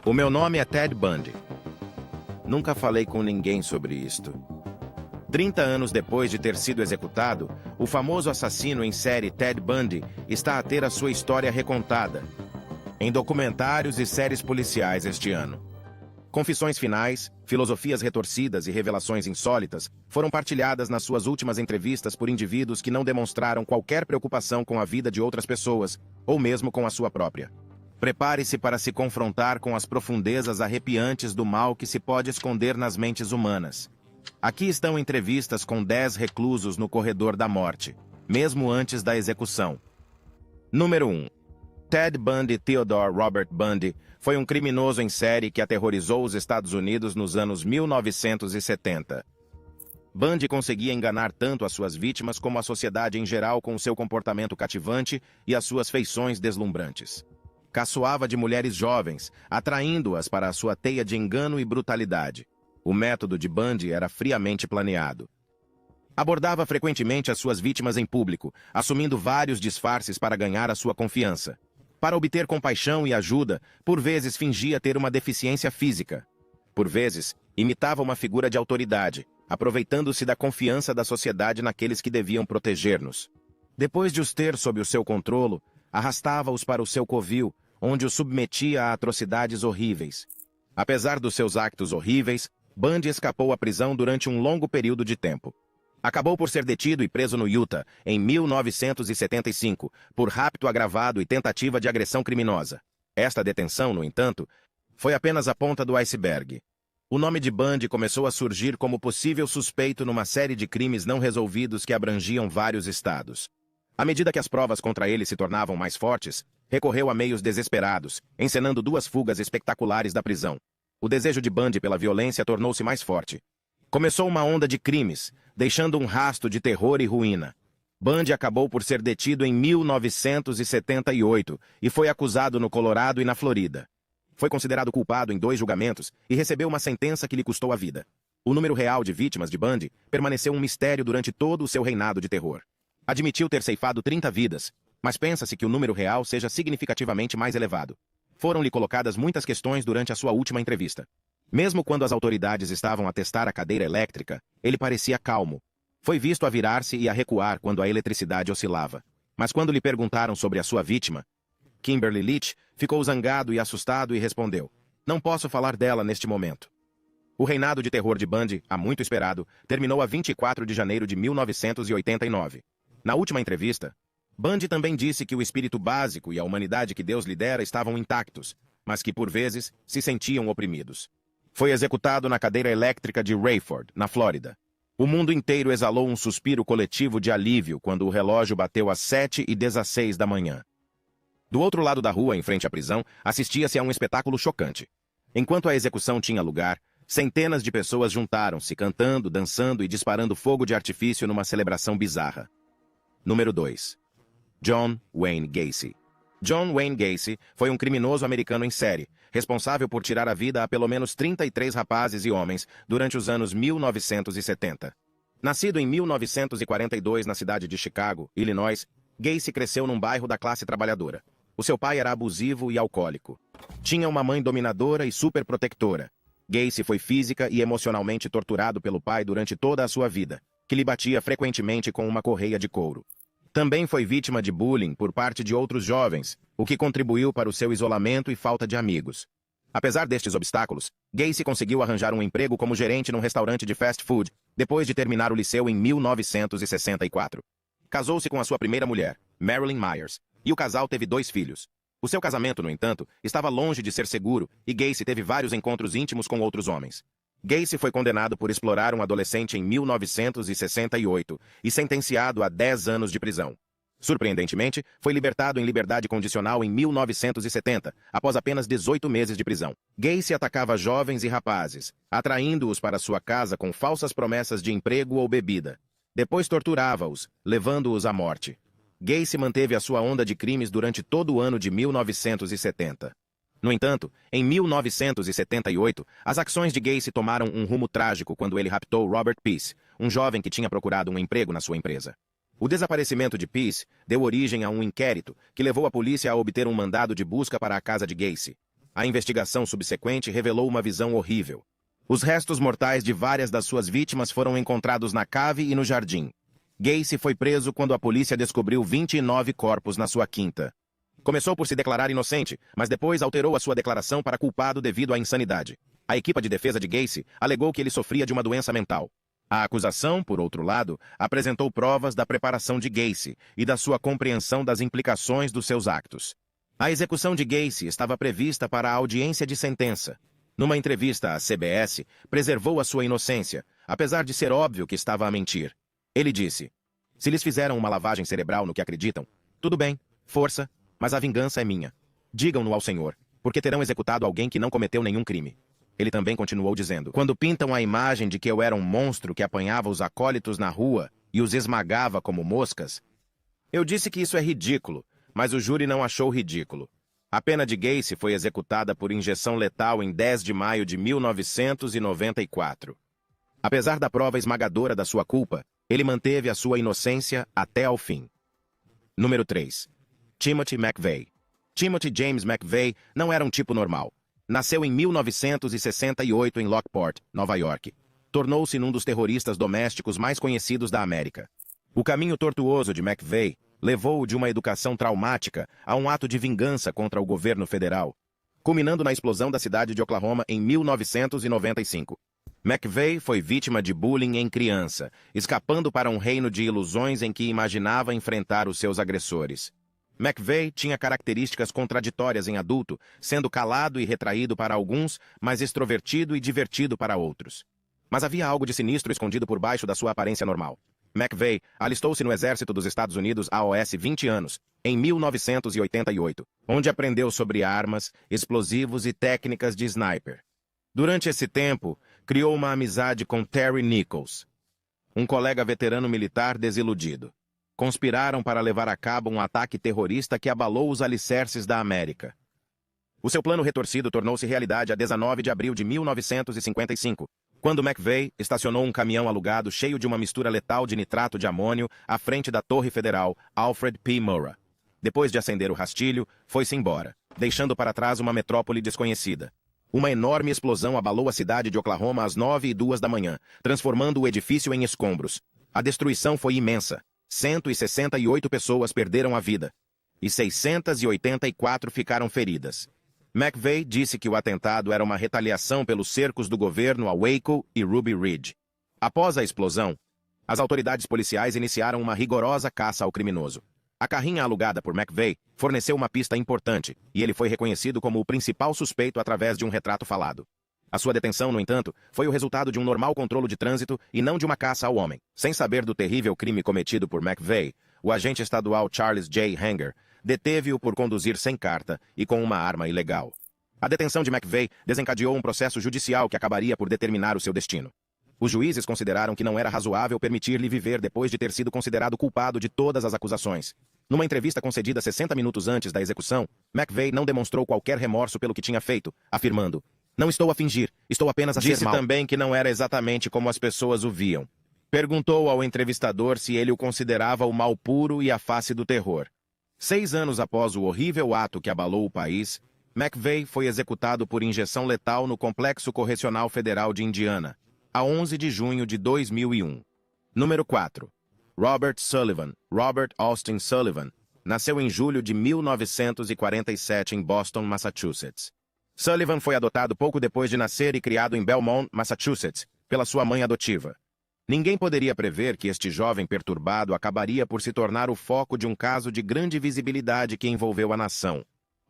O meu nome é Ted Bundy. Nunca falei com ninguém sobre isto. 30 anos depois de ter sido executado, o famoso assassino em série Ted Bundy está a ter a sua história recontada em documentários e séries policiais este ano. Confissões finais, filosofias retorcidas e revelações insólitas foram partilhadas nas suas últimas entrevistas por indivíduos que não demonstraram qualquer preocupação com a vida de outras pessoas, ou mesmo com a sua própria. Prepare-se para se confrontar com as profundezas arrepiantes do mal que se pode esconder nas mentes humanas. Aqui estão entrevistas com 10 reclusos no corredor da morte, mesmo antes da execução. Número 1. Ted Bundy Theodore Robert Bundy foi um criminoso em série que aterrorizou os Estados Unidos nos anos 1970. Bundy conseguia enganar tanto as suas vítimas como a sociedade em geral com seu comportamento cativante e as suas feições deslumbrantes. Caçoava de mulheres jovens, atraindo-as para a sua teia de engano e brutalidade. O método de Bundy era friamente planeado. Abordava frequentemente as suas vítimas em público, assumindo vários disfarces para ganhar a sua confiança. Para obter compaixão e ajuda, por vezes fingia ter uma deficiência física. Por vezes, imitava uma figura de autoridade, aproveitando-se da confiança da sociedade naqueles que deviam proteger-nos. Depois de os ter sob o seu controlo, arrastava-os para o seu covil, onde os submetia a atrocidades horríveis. Apesar dos seus actos horríveis, Bundy escapou à prisão durante um longo período de tempo. Acabou por ser detido e preso no Utah, em 1975, por rapto agravado e tentativa de agressão criminosa. Esta detenção, no entanto, foi apenas a ponta do iceberg. O nome de Bundy começou a surgir como possível suspeito numa série de crimes não resolvidos que abrangiam vários estados. À medida que as provas contra ele se tornavam mais fortes, recorreu a meios desesperados, encenando 2 fugas espetaculares da prisão. O desejo de Bundy pela violência tornou-se mais forte. Começou uma onda de crimes, deixando um rastro de terror e ruína. Bundy acabou por ser detido em 1978 e foi acusado no Colorado e na Florida. Foi considerado culpado em 2 julgamentos e recebeu uma sentença que lhe custou a vida. O número real de vítimas de Bundy permaneceu um mistério durante todo o seu reinado de terror. Admitiu ter ceifado 30 vidas, mas pensa-se que o número real seja significativamente mais elevado. Foram-lhe colocadas muitas questões durante a sua última entrevista. Mesmo quando as autoridades estavam a testar a cadeira elétrica, ele parecia calmo. Foi visto a virar-se e a recuar quando a eletricidade oscilava. Mas quando lhe perguntaram sobre a sua vítima, Kimberly Leach ficou zangado e assustado e respondeu: "Não posso falar dela neste momento." O reinado de terror de Bundy, há muito esperado, terminou a 24 de janeiro de 1989. Na última entrevista, Bundy também disse que o espírito básico e a humanidade que Deus lhe dera estavam intactos, mas que, por vezes, se sentiam oprimidos. Foi executado na cadeira elétrica de Rayford, na Flórida. O mundo inteiro exalou um suspiro coletivo de alívio quando o relógio bateu às 7h16 da manhã. Do outro lado da rua, em frente à prisão, assistia-se a um espetáculo chocante. Enquanto a execução tinha lugar, centenas de pessoas juntaram-se, cantando, dançando e disparando fogo de artifício numa celebração bizarra. Número 2. John Wayne Gacy. John Wayne Gacy foi um criminoso americano em série, responsável por tirar a vida a pelo menos 33 rapazes e homens durante os anos 1970. Nascido em 1942 na cidade de Chicago, Illinois, Gacy cresceu num bairro da classe trabalhadora. O seu pai era abusivo e alcoólico. Tinha uma mãe dominadora e superprotetora. Gacy foi física e emocionalmente torturado pelo pai durante toda a sua vida, que lhe batia frequentemente com uma correia de couro. Também foi vítima de bullying por parte de outros jovens, o que contribuiu para o seu isolamento e falta de amigos. Apesar destes obstáculos, Gacy conseguiu arranjar um emprego como gerente num restaurante de fast food, depois de terminar o liceu em 1964. Casou-se com a sua primeira mulher, Marilyn Myers, e o casal teve 2 filhos. O seu casamento, no entanto, estava longe de ser seguro e Gacy teve vários encontros íntimos com outros homens. Gacy foi condenado por explorar um adolescente em 1968 e sentenciado a 10 anos de prisão. Surpreendentemente, foi libertado em liberdade condicional em 1970, após apenas 18 meses de prisão. Gacy atacava jovens e rapazes, atraindo-os para sua casa com falsas promessas de emprego ou bebida. Depois torturava-os, levando-os à morte. Gacy manteve a sua onda de crimes durante todo o ano de 1970. No entanto, em 1978, as ações de Gacy tomaram um rumo trágico quando ele raptou Robert Peace, um jovem que tinha procurado um emprego na sua empresa. O desaparecimento de Peace deu origem a um inquérito que levou a polícia a obter um mandado de busca para a casa de Gacy. A investigação subsequente revelou uma visão horrível. Os restos mortais de várias das suas vítimas foram encontrados na cave e no jardim. Gacy foi preso quando a polícia descobriu 29 corpos na sua quinta. Começou por se declarar inocente, mas depois alterou a sua declaração para culpado devido à insanidade. A equipe de defesa de Gacy alegou que ele sofria de uma doença mental. A acusação, por outro lado, apresentou provas da preparação de Gacy e da sua compreensão das implicações dos seus actos. A execução de Gacy estava prevista para a audiência de sentença. Numa entrevista à CBS, preservou a sua inocência, apesar de ser óbvio que estava a mentir. Ele disse: "Se lhes fizeram uma lavagem cerebral no que acreditam, tudo bem, força, mas a vingança é minha. Digam-no ao Senhor, porque terão executado alguém que não cometeu nenhum crime." Ele também continuou dizendo: "Quando pintam a imagem de que eu era um monstro que apanhava os acólitos na rua e os esmagava como moscas, eu disse que isso é ridículo, mas o júri não achou ridículo. A pena de Gacy foi executada por injeção letal em 10 de maio de 1994. Apesar da prova esmagadora da sua culpa, ele manteve a sua inocência até ao fim." Número 3. Timothy McVeigh. Timothy James McVeigh não era um tipo normal. Nasceu em 1968 em Lockport, Nova York. Tornou-se um dos terroristas domésticos mais conhecidos da América. O caminho tortuoso de McVeigh levou-o de uma educação traumática a um ato de vingança contra o governo federal, culminando na explosão da cidade de Oklahoma em 1995. McVeigh foi vítima de bullying em criança, escapando para um reino de ilusões em que imaginava enfrentar os seus agressores. McVeigh tinha características contraditórias em adulto, sendo calado e retraído para alguns, mas extrovertido e divertido para outros. Mas havia algo de sinistro escondido por baixo da sua aparência normal. McVeigh alistou-se no Exército dos Estados Unidos AOS 20 anos, em 1988, onde aprendeu sobre armas, explosivos e técnicas de sniper. Durante esse tempo, criou uma amizade com Terry Nichols, um colega veterano militar desiludido. Conspiraram para levar a cabo um ataque terrorista que abalou os alicerces da América. O seu plano retorcido tornou-se realidade a 19 de abril de 1955, quando McVeigh estacionou um caminhão alugado cheio de uma mistura letal de nitrato de amônio à frente da Torre Federal Alfred P. Murrah. Depois de acender o rastilho, foi-se embora, deixando para trás uma metrópole desconhecida. Uma enorme explosão abalou a cidade de Oklahoma às 9h02 da manhã, transformando o edifício em escombros. A destruição foi imensa. 168 pessoas perderam a vida e 684 ficaram feridas. McVeigh disse que o atentado era uma retaliação pelos cercos do governo a Waco e Ruby Ridge. Após a explosão, as autoridades policiais iniciaram uma rigorosa caça ao criminoso. A carrinha alugada por McVeigh forneceu uma pista importante, e ele foi reconhecido como o principal suspeito através de um retrato falado. A sua detenção, no entanto, foi o resultado de um normal controle de trânsito e não de uma caça ao homem. Sem saber do terrível crime cometido por McVeigh, o agente estadual Charles J. Hanger deteve-o por conduzir sem carta e com uma arma ilegal. A detenção de McVeigh desencadeou um processo judicial que acabaria por determinar o seu destino. Os juízes consideraram que não era razoável permitir-lhe viver depois de ter sido considerado culpado de todas as acusações. Numa entrevista concedida 60 minutos antes da execução, McVeigh não demonstrou qualquer remorso pelo que tinha feito, afirmando: "Não estou a fingir, estou apenas a ser mal." Disse também que não era exatamente como as pessoas o viam. Perguntou ao entrevistador se ele o considerava o mal puro e a face do terror. 6 anos após o horrível ato que abalou o país, McVeigh foi executado por injeção letal no Complexo Correcional Federal de Indiana, a 11 de junho de 2001. Número 4. Robert Sullivan, Robert Austin Sullivan, nasceu em julho de 1947 em Boston, Massachusetts. Sullivan foi adotado pouco depois de nascer e criado em Belmont, Massachusetts, pela sua mãe adotiva. Ninguém poderia prever que este jovem perturbado acabaria por se tornar o foco de um caso de grande visibilidade que envolveu a nação.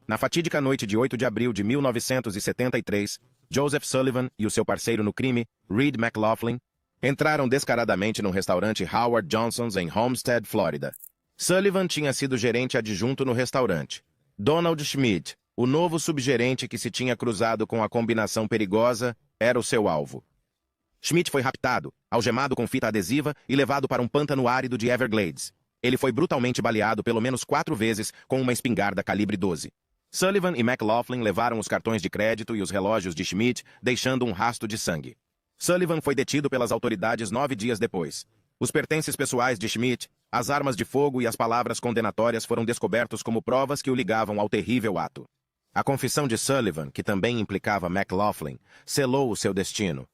Na fatídica noite de 8 de abril de 1973, Joseph Sullivan e o seu parceiro no crime, Reed McLaughlin, entraram descaradamente no restaurante Howard Johnson's em Homestead, Flórida. Sullivan tinha sido gerente adjunto no restaurante. Donald Schmidt, o novo subgerente que se tinha cruzado com a combinação perigosa, era o seu alvo. Schmidt foi raptado, algemado com fita adesiva e levado para um pântano árido de Everglades. Ele foi brutalmente baleado pelo menos 4 vezes com uma espingarda calibre 12. Sullivan e McLaughlin levaram os cartões de crédito e os relógios de Schmidt, deixando um rastro de sangue. Sullivan foi detido pelas autoridades 9 dias depois. Os pertences pessoais de Schmidt, as armas de fogo e as palavras condenatórias foram descobertos como provas que o ligavam ao terrível ato. A confissão de Sullivan, que também implicava McLaughlin, selou o seu destino.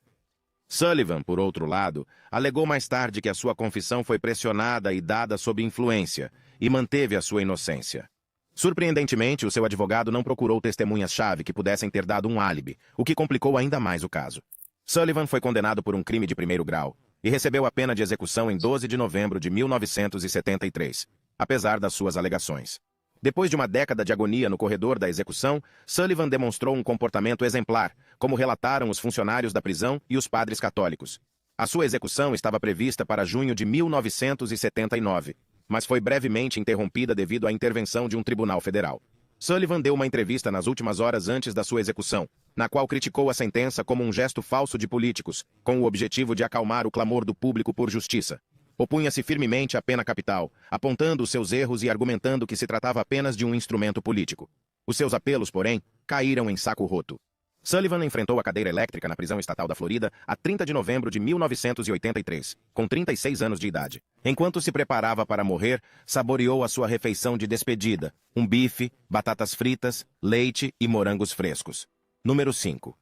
Sullivan, por outro lado, alegou mais tarde que a sua confissão foi pressionada e dada sob influência, e manteve a sua inocência. Surpreendentemente, o seu advogado não procurou testemunhas-chave que pudessem ter dado um álibi, o que complicou ainda mais o caso. Sullivan foi condenado por um crime de primeiro grau e recebeu a pena de execução em 12 de novembro de 1973, apesar das suas alegações. Depois de uma década de agonia no corredor da execução, Sullivan demonstrou um comportamento exemplar, como relataram os funcionários da prisão e os padres católicos. A sua execução estava prevista para junho de 1979, mas foi brevemente interrompida devido à intervenção de um tribunal federal. Sullivan deu uma entrevista nas últimas horas antes da sua execução, na qual criticou a sentença como um gesto falso de políticos, com o objetivo de acalmar o clamor do público por justiça. Opunha-se firmemente à pena capital, apontando os seus erros e argumentando que se tratava apenas de um instrumento político. Os seus apelos, porém, caíram em saco roto. Sullivan enfrentou a cadeira elétrica na prisão estatal da Florida a 30 de novembro de 1983, com 36 anos de idade. Enquanto se preparava para morrer, saboreou a sua refeição de despedida, um bife, batatas fritas, leite e morangos frescos. Número 5.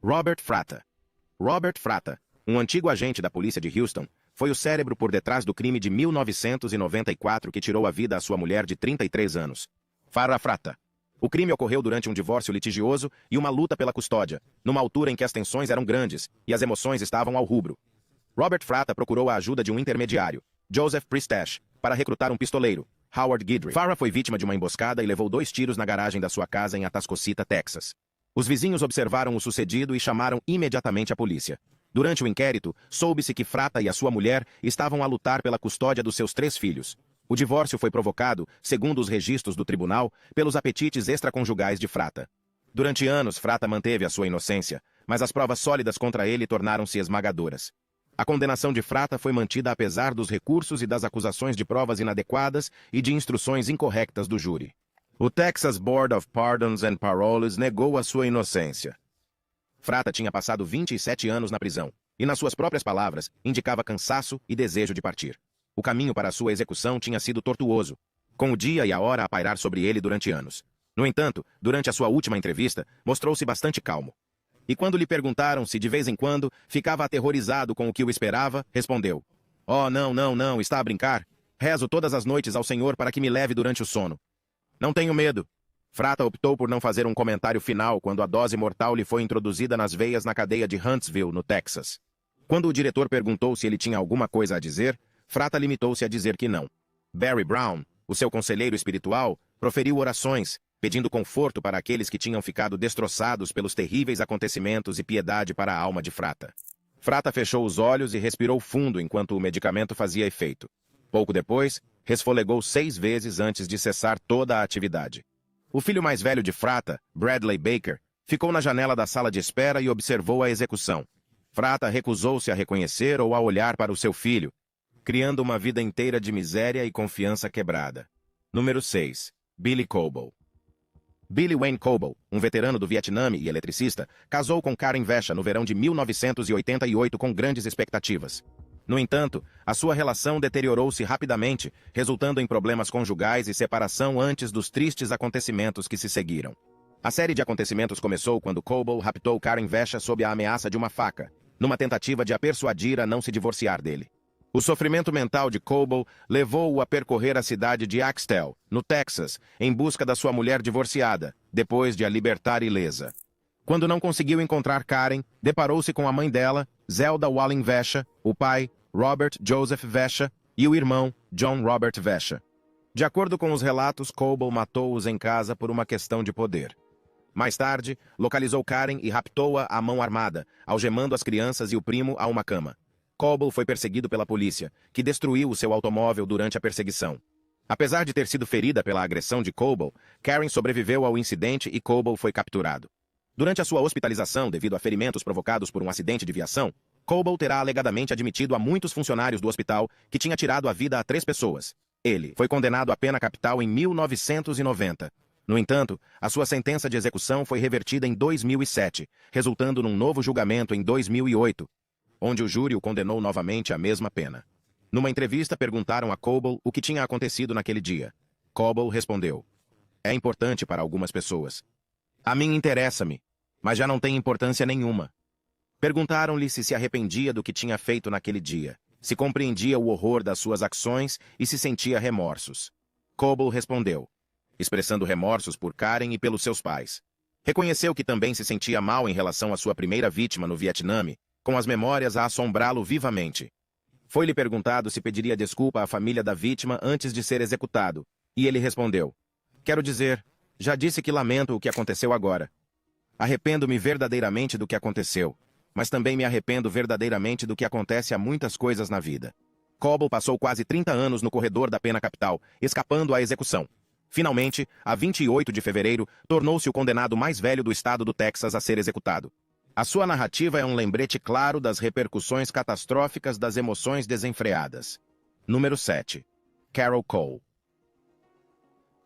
Robert Fratta. Robert Fratta, um antigo agente da polícia de Houston, foi o cérebro por detrás do crime de 1994 que tirou a vida à sua mulher de 33 anos. Farrah Fratta. O crime ocorreu durante um divórcio litigioso e uma luta pela custódia, numa altura em que as tensões eram grandes e as emoções estavam ao rubro. Robert Fratta procurou a ajuda de um intermediário, Joseph Pristash, para recrutar um pistoleiro, Howard Guidry. Farrah foi vítima de uma emboscada e levou 2 tiros na garagem da sua casa em Atascocita, Texas. Os vizinhos observaram o sucedido e chamaram imediatamente a polícia. Durante o inquérito, soube-se que Fratta e a sua mulher estavam a lutar pela custódia dos seus 3 filhos. O divórcio foi provocado, segundo os registros do tribunal, pelos apetites extraconjugais de Fratta. Durante anos, Fratta manteve a sua inocência, mas as provas sólidas contra ele tornaram-se esmagadoras. A condenação de Fratta foi mantida apesar dos recursos e das acusações de provas inadequadas e de instruções incorretas do júri. O Texas Board of Pardons and Paroles negou a sua inocência. Fratta tinha passado 27 anos na prisão, e nas suas próprias palavras, indicava cansaço e desejo de partir. O caminho para a sua execução tinha sido tortuoso, com o dia e a hora a pairar sobre ele durante anos. No entanto, durante a sua última entrevista, mostrou-se bastante calmo. E quando lhe perguntaram se de vez em quando ficava aterrorizado com o que o esperava, respondeu: "Oh, não, está a brincar? Rezo todas as noites ao Senhor para que me leve durante o sono. Não tenho medo." Fratta optou por não fazer um comentário final quando a dose mortal lhe foi introduzida nas veias na cadeia de Huntsville, no Texas. Quando o diretor perguntou se ele tinha alguma coisa a dizer, Fratta limitou-se a dizer que não. Barry Brown, o seu conselheiro espiritual, proferiu orações, pedindo conforto para aqueles que tinham ficado destroçados pelos terríveis acontecimentos e piedade para a alma de Fratta. Fratta fechou os olhos e respirou fundo enquanto o medicamento fazia efeito. Pouco depois, resfolegou 6 vezes antes de cessar toda a atividade. O filho mais velho de Fratta, Bradley Baker, ficou na janela da sala de espera e observou a execução. Fratta recusou-se a reconhecer ou a olhar para o seu filho, criando uma vida inteira de miséria e confiança quebrada. Número 6. Billy Coble. Billy Wayne Coble, um veterano do Vietnã e eletricista, casou com Karen Vesha no verão de 1988 com grandes expectativas. No entanto, a sua relação deteriorou-se rapidamente, resultando em problemas conjugais e separação antes dos tristes acontecimentos que se seguiram. A série de acontecimentos começou quando Coble raptou Karen Vesha sob a ameaça de uma faca, numa tentativa de a persuadir a não se divorciar dele. O sofrimento mental de Coble levou-o a percorrer a cidade de Axtell, no Texas, em busca da sua mulher divorciada, depois de a libertar ilesa. Quando não conseguiu encontrar Karen, deparou-se com a mãe dela, Zelda Walling Vesha, o pai, Robert Joseph Vesha, e o irmão, John Robert Vesha. De acordo com os relatos, Coble matou-os em casa por uma questão de poder. Mais tarde, localizou Karen e raptou-a à mão armada, algemando as crianças e o primo a uma cama. Coble foi perseguido pela polícia, que destruiu o seu automóvel durante a perseguição. Apesar de ter sido ferida pela agressão de Coble, Karen sobreviveu ao incidente e Coble foi capturado. Durante a sua hospitalização devido a ferimentos provocados por um acidente de viação, Coble terá alegadamente admitido a muitos funcionários do hospital que tinha tirado a vida a 3 pessoas. Ele foi condenado à pena capital em 1990. No entanto, a sua sentença de execução foi revertida em 2007, resultando num novo julgamento em 2008, onde o júri o condenou novamente à mesma pena. Numa entrevista, perguntaram a Coble o que tinha acontecido naquele dia. Coble respondeu: "É importante para algumas pessoas. A mim interessa-me, mas já não tem importância nenhuma. Perguntaram-lhe se arrependia do que tinha feito naquele dia, se compreendia o horror das suas ações e se sentia remorsos. Coble respondeu, expressando remorsos por Karen e pelos seus pais. Reconheceu que também se sentia mal em relação à sua primeira vítima no Vietnã, com as memórias a assombrá-lo vivamente. Foi-lhe perguntado se pediria desculpa à família da vítima antes de ser executado, e ele respondeu, quero dizer, já disse que lamento o que aconteceu agora. Arrependo-me verdadeiramente do que aconteceu, mas também me arrependo verdadeiramente do que acontece a muitas coisas na vida. Coble passou quase 30 anos no corredor da pena capital, escapando à execução. Finalmente, a 28 de fevereiro, tornou-se o condenado mais velho do estado do Texas a ser executado. A sua narrativa é um lembrete claro das repercussões catastróficas das emoções desenfreadas. Número 7. Carol Cole.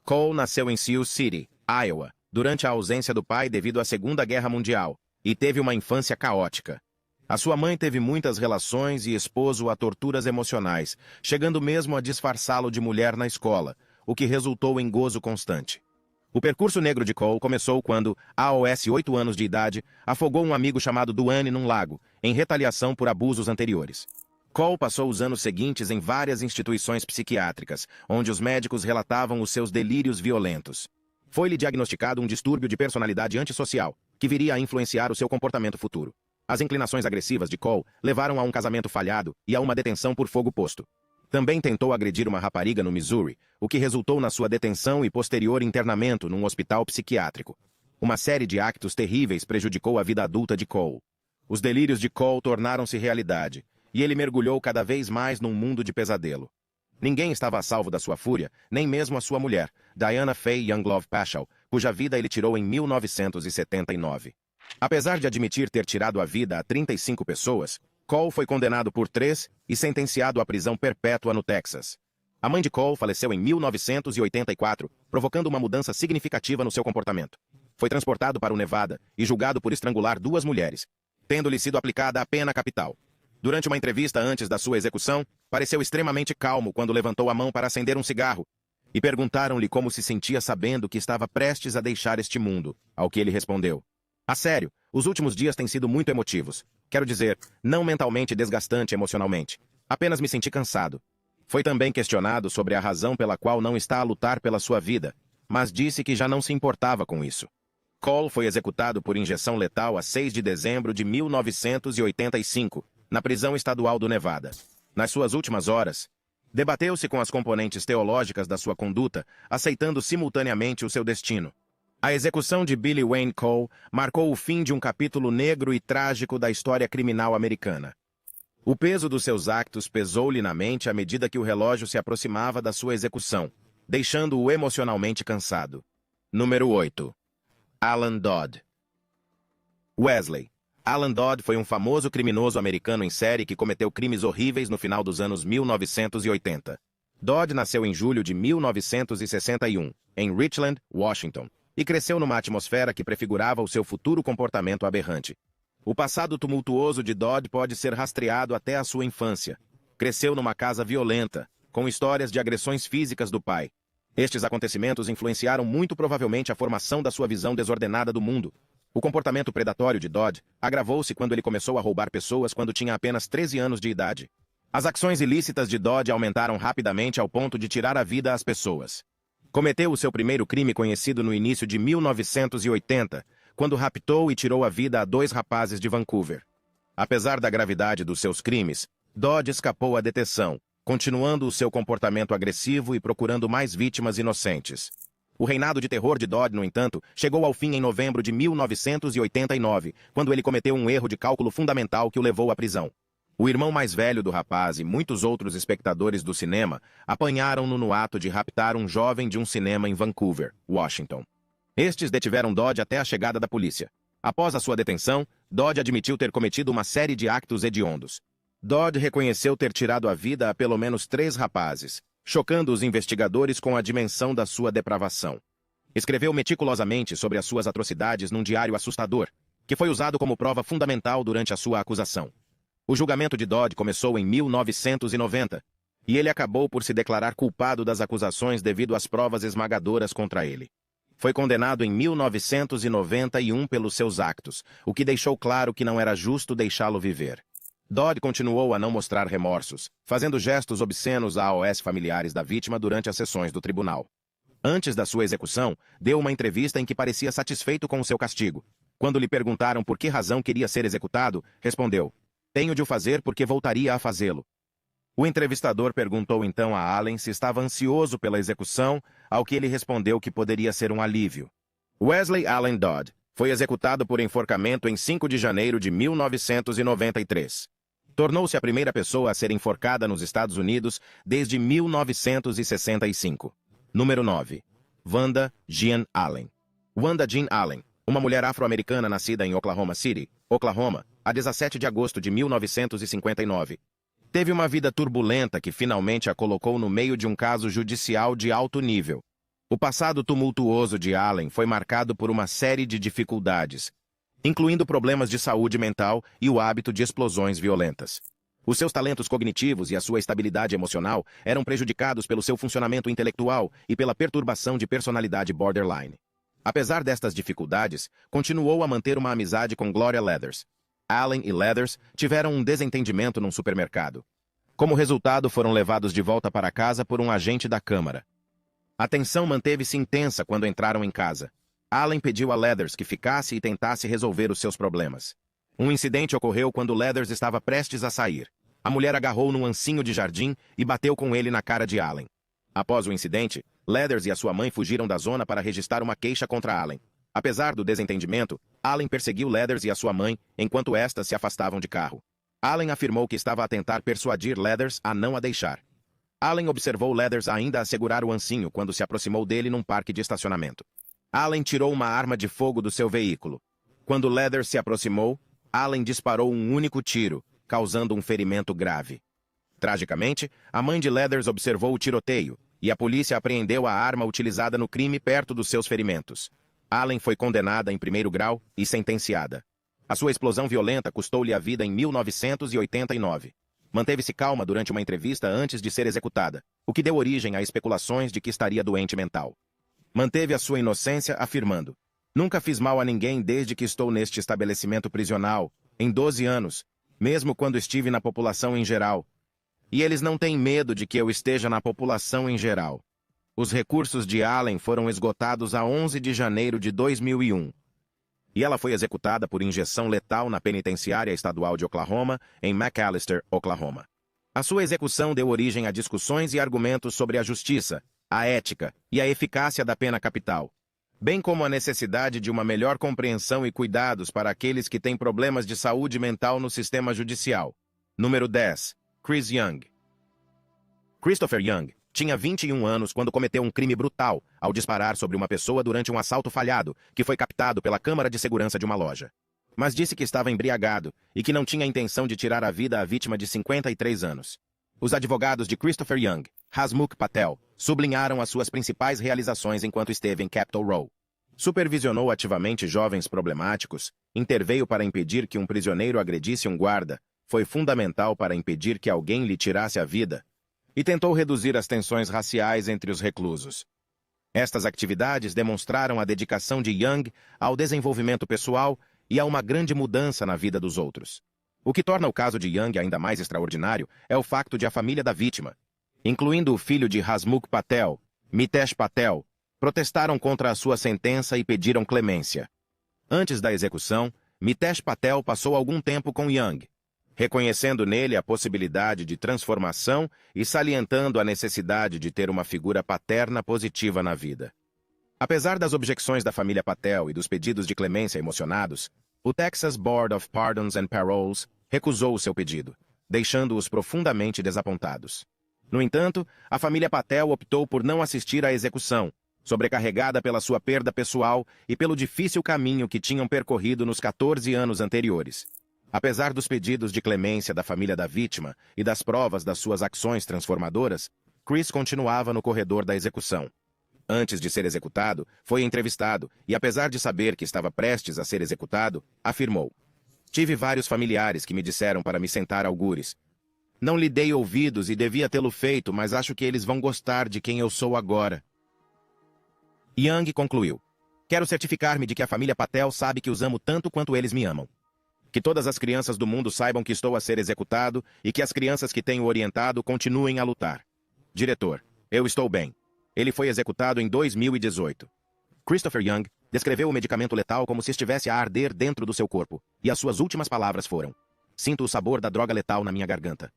Cole nasceu em Sioux City, Iowa, durante a ausência do pai devido à Segunda Guerra Mundial, e teve uma infância caótica. A sua mãe teve muitas relações e expôs-o a torturas emocionais, chegando mesmo a disfarçá-lo de mulher na escola, o que resultou em gozo constante. O percurso negro de Cole começou quando, aos 8 anos de idade, afogou um amigo chamado Duane num lago, em retaliação por abusos anteriores. Cole passou os anos seguintes em várias instituições psiquiátricas, onde os médicos relatavam os seus delírios violentos. Foi-lhe diagnosticado um distúrbio de personalidade antissocial, que viria a influenciar o seu comportamento futuro. As inclinações agressivas de Cole levaram a um casamento falhado e a uma detenção por fogo posto. Também tentou agredir uma rapariga no Missouri, o que resultou na sua detenção e posterior internamento num hospital psiquiátrico. Uma série de actos terríveis prejudicou a vida adulta de Cole. Os delírios de Cole tornaram-se realidade, e ele mergulhou cada vez mais num mundo de pesadelo. Ninguém estava a salvo da sua fúria, nem mesmo a sua mulher, Diana Faye Younglove Paschal, cuja vida ele tirou em 1979. Apesar de admitir ter tirado a vida a 35 pessoas, Cole foi condenado por 3 e sentenciado à prisão perpétua no Texas. A mãe de Cole faleceu em 1984, provocando uma mudança significativa no seu comportamento. Foi transportado para o Nevada e julgado por estrangular 2 mulheres, tendo-lhe sido aplicada a pena capital. Durante uma entrevista antes da sua execução, pareceu extremamente calmo quando levantou a mão para acender um cigarro, e perguntaram-lhe como se sentia sabendo que estava prestes a deixar este mundo, ao que ele respondeu: a sério, os últimos dias têm sido muito emotivos. Quero dizer, não mentalmente desgastante emocionalmente. Apenas me senti cansado. Foi também questionado sobre a razão pela qual não está a lutar pela sua vida, mas disse que já não se importava com isso. Cole foi executado por injeção letal a 6 de dezembro de 1985, na prisão estadual do Nevada. Nas suas últimas horas, debateu-se com as componentes teológicas da sua conduta, aceitando simultaneamente o seu destino. A execução de Billy Wayne Cole marcou o fim de um capítulo negro e trágico da história criminal americana. O peso dos seus actos pesou-lhe na mente à medida que o relógio se aproximava da sua execução, deixando-o emocionalmente cansado. Número 8. Alan Dodd. Wesley. Alan Dodd foi um famoso criminoso americano em série que cometeu crimes horríveis no final dos anos 1980. Dodd nasceu em julho de 1961, em Richland, Washington, e cresceu numa atmosfera que prefigurava o seu futuro comportamento aberrante. O passado tumultuoso de Dodd pode ser rastreado até a sua infância. Cresceu numa casa violenta, com histórias de agressões físicas do pai. Estes acontecimentos influenciaram muito provavelmente a formação da sua visão desordenada do mundo. O comportamento predatório de Dodd agravou-se quando ele começou a roubar pessoas quando tinha apenas 13 anos de idade. As ações ilícitas de Dodd aumentaram rapidamente ao ponto de tirar a vida às pessoas. Cometeu o seu primeiro crime conhecido no início de 1980, quando raptou e tirou a vida a 2 rapazes de Vancouver. Apesar da gravidade dos seus crimes, Dodd escapou à detenção, continuando o seu comportamento agressivo e procurando mais vítimas inocentes. O reinado de terror de Dodd, no entanto, chegou ao fim em novembro de 1989, quando ele cometeu um erro de cálculo fundamental que o levou à prisão. O irmão mais velho do rapaz e muitos outros espectadores do cinema apanharam-no no ato de raptar um jovem de um cinema em Vancouver, Washington. Estes detiveram Dodd até a chegada da polícia. Após a sua detenção, Dodd admitiu ter cometido uma série de actos hediondos. Dodd reconheceu ter tirado a vida a pelo menos 3 rapazes, chocando os investigadores com a dimensão da sua depravação. Escreveu meticulosamente sobre as suas atrocidades num diário assustador, que foi usado como prova fundamental durante a sua acusação. O julgamento de Dodd começou em 1990, e ele acabou por se declarar culpado das acusações devido às provas esmagadoras contra ele. Foi condenado em 1991 pelos seus actos, o que deixou claro que não era justo deixá-lo viver. Dodd continuou a não mostrar remorsos, fazendo gestos obscenos aos familiares da vítima durante as sessões do tribunal. Antes da sua execução, deu uma entrevista em que parecia satisfeito com o seu castigo. Quando lhe perguntaram por que razão queria ser executado, respondeu: "Tenho de o fazer porque voltaria a fazê-lo." O entrevistador perguntou então a Allen se estava ansioso pela execução, ao que ele respondeu que poderia ser um alívio. Wesley Allen Dodd foi executado por enforcamento em 5 de janeiro de 1993. Tornou-se a primeira pessoa a ser enforcada nos Estados Unidos desde 1965. Número 9. Wanda Jean Allen. Wanda Jean Allen, uma mulher afro-americana nascida em Oklahoma City, Oklahoma, a 17 de agosto de 1959. Teve uma vida turbulenta que finalmente a colocou no meio de um caso judicial de alto nível. O passado tumultuoso de Allen foi marcado por uma série de dificuldades, incluindo problemas de saúde mental e o hábito de explosões violentas. Os seus talentos cognitivos e a sua estabilidade emocional eram prejudicados pelo seu funcionamento intelectual e pela perturbação de personalidade borderline. Apesar destas dificuldades, continuou a manter uma amizade com Gloria Leathers. Allen e Leathers tiveram um desentendimento num supermercado. Como resultado, foram levados de volta para casa por um agente da Câmara. A tensão manteve-se intensa quando entraram em casa. Allen pediu a Leathers que ficasse e tentasse resolver os seus problemas. Um incidente ocorreu quando Leathers estava prestes a sair. A mulher agarrou num ancinho de jardim e bateu com ele na cara de Allen. Após o incidente, Leathers e a sua mãe fugiram da zona para registrar uma queixa contra Allen. Apesar do desentendimento, Allen perseguiu Leathers e a sua mãe enquanto estas se afastavam de carro. Allen afirmou que estava a tentar persuadir Leathers a não a deixar. Allen observou Leathers ainda a segurar o ancinho quando se aproximou dele num parque de estacionamento. Allen tirou uma arma de fogo do seu veículo. Quando Leathers se aproximou, Allen disparou um único tiro, causando um ferimento grave. Tragicamente, a mãe de Leathers observou o tiroteio, e a polícia apreendeu a arma utilizada no crime perto dos seus ferimentos. Allen foi condenada em primeiro grau e sentenciada. A sua explosão violenta custou-lhe a vida em 1989. Manteve-se calma durante uma entrevista antes de ser executada, o que deu origem a especulações de que estaria doente mental. Manteve a sua inocência, afirmando: "Nunca fiz mal a ninguém desde que estou neste estabelecimento prisional, em 12 anos, mesmo quando estive na população em geral. E eles não têm medo de que eu esteja na população em geral." Os recursos de Allen foram esgotados a 11 de janeiro de 2001. E ela foi executada por injeção letal na penitenciária estadual de Oklahoma, em McAlester, Oklahoma. A sua execução deu origem a discussões e argumentos sobre a justiça, a ética e a eficácia da pena capital, bem como a necessidade de uma melhor compreensão e cuidados para aqueles que têm problemas de saúde mental no sistema judicial. Número 10. Chris Young. Christopher Young tinha 21 anos quando cometeu um crime brutal ao disparar sobre uma pessoa durante um assalto falhado que foi captado pela câmara de segurança de uma loja. Mas disse que estava embriagado e que não tinha intenção de tirar a vida à vítima de 53 anos. Os advogados de Christopher Young, Hasmukh Patel, sublinharam as suas principais realizações enquanto esteve em Capitol Row. Supervisionou ativamente jovens problemáticos, interveio para impedir que um prisioneiro agredisse um guarda, foi fundamental para impedir que alguém lhe tirasse a vida, e tentou reduzir as tensões raciais entre os reclusos. Estas atividades demonstraram a dedicação de Young ao desenvolvimento pessoal e a uma grande mudança na vida dos outros. O que torna o caso de Young ainda mais extraordinário é o facto de a família da vítima, incluindo o filho de Hasmukh Patel, Mitesh Patel, protestaram contra a sua sentença e pediram clemência. Antes da execução, Mitesh Patel passou algum tempo com Young, reconhecendo nele a possibilidade de transformação e salientando a necessidade de ter uma figura paterna positiva na vida. Apesar das objeções da família Patel e dos pedidos de clemência emocionados, o Texas Board of Pardons and Paroles recusou o seu pedido, deixando-os profundamente desapontados. No entanto, a família Patel optou por não assistir à execução, sobrecarregada pela sua perda pessoal e pelo difícil caminho que tinham percorrido nos 14 anos anteriores. Apesar dos pedidos de clemência da família da vítima e das provas das suas ações transformadoras, Chris continuava no corredor da execução. Antes de ser executado, foi entrevistado e, apesar de saber que estava prestes a ser executado, afirmou: "Tive vários familiares que me disseram para me sentar algures. Não lhe dei ouvidos e devia tê-lo feito, mas acho que eles vão gostar de quem eu sou agora." Young concluiu: Quero certificar-me de que a família Patel sabe que os amo tanto quanto eles me amam. Que todas as crianças do mundo saibam que estou a ser executado e que as crianças que tenho orientado continuem a lutar. Diretor, eu estou bem. Ele foi executado em 2018. Christopher Young descreveu o medicamento letal como se estivesse a arder dentro do seu corpo, e as suas últimas palavras foram: sinto o sabor da droga letal na minha garganta.